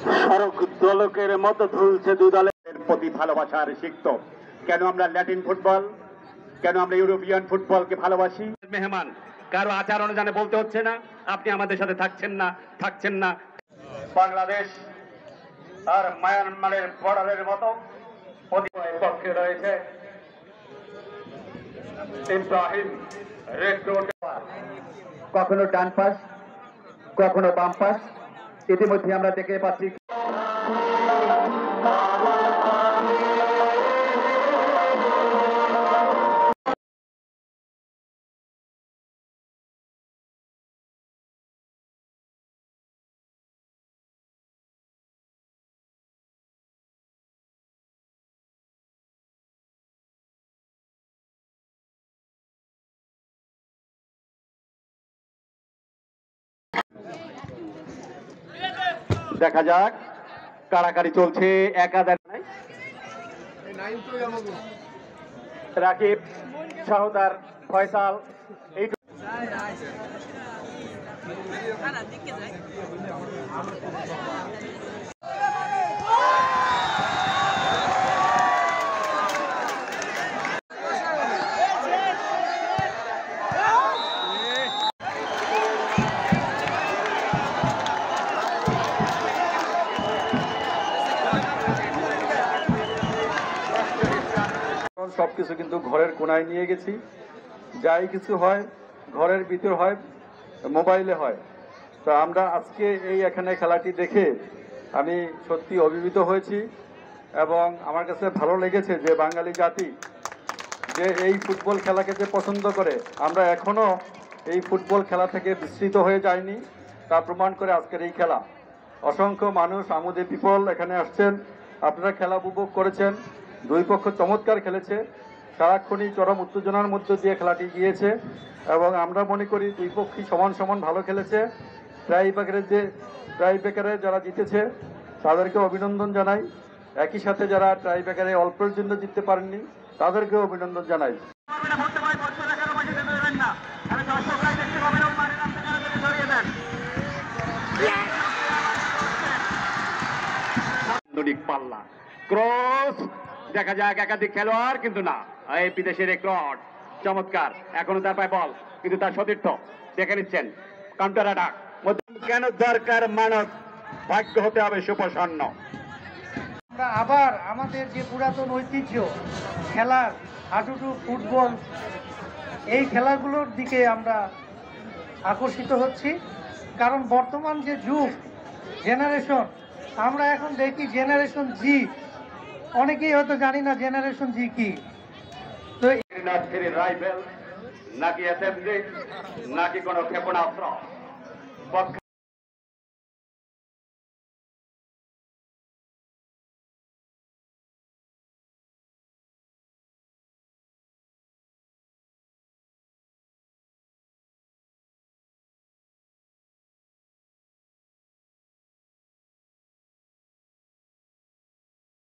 সড়ক দোলকের মতো ঝুলছে দুদলের প্রতি ভালোবাসার সিক্ত। কেন আমরা ল্যাটিন ফুটবল, কেন আমরা ইউরোপিয়ান ফুটবলকে ভালোবাসি? মেহমান কারো আচার অনুযায়ী বলতে হচ্ছে না আপনি আমাদের সাথে থাকছেন না। বাংলাদেশ আর মায়ানমারের বর্ডারের মতো পক্ষে রয়েছে ইব্রাহিম রেড রোড, কখনো ডান পাশ কখনো বাম পাশ। ইতিমধ্যে আমরা দেখতে পাচ্ছি দেখা যাক কাড়াকাড়ি চলছে। একাধার রাকিব শাহদার ফয়সাল এই সবকিছু কিন্তু ঘরের কোনায় নিয়ে গেছি। যাই কিছু হয় ঘরের ভিতর হয়, মোবাইলে হয়। তো আমরা আজকে এখানে খেলাটি দেখে আমি সত্যি অভিভূত হয়েছি এবং আমার কাছে ভালো লেগেছে যে বাঙালি জাতি যে এই ফুটবল খেলাকে যে পছন্দ করে, আমরা এখনো এই ফুটবল খেলা থেকে বিস্মৃত হয়ে যায়নি, তা প্রমাণ করে আজকের এই খেলা। অসংখ্য মানুষ আমোদে পিপল এখানে আসছেন, আপনারা খেলা উপভোগ করেছেন। দুই পক্ষ চমৎকার খেলেছে, সারাক্ষণই চরম উত্তেজনার মধ্য দিয়ে খেলাটি গিয়েছে এবং আমরা মনে করি দুই পক্ষই সমান সমান ভালো খেলেছে। ট্রাইব্রেকারে যারা জিতেছে তাদেরকে অভিনন্দন জানাই, একই সাথে যারা ট্রাইব্রেকারে অল্পের জন্য জিততে পারেননি তাদেরকেও অভিনন্দন জানাই। পাল্লা ক্রস দেখা যাক, একাধিক খেলোয়াড় কিন্তু না, এই বিদেশের রেকর্ড চমৎকার। এখনো তার পায় বল কিন্তু তার সতীর্থ দেখে নিচ্ছেন। কাউন্টার অ্যাটাক কেন দরকার মানব, ভাগ্য হতে হবে সুপ্রসন্ন। আমরা আবার আমাদের যে পুরাতন ঐতিহ্য খেলার হাডুডু ফুটবল, এই খেলাগুলোর দিকে আমরা আকর্ষিত হচ্ছি। কারণ বর্তমান যে যুগ জেনারেশন, আমরা এখন দেখি জেনারেশন জি, অনেকেই হয়তো জানি না জেনারেশন জি কি। তো রাইফেল নাকি এসএমজি নাকি কোনো ক্ষেপণাস্ত্র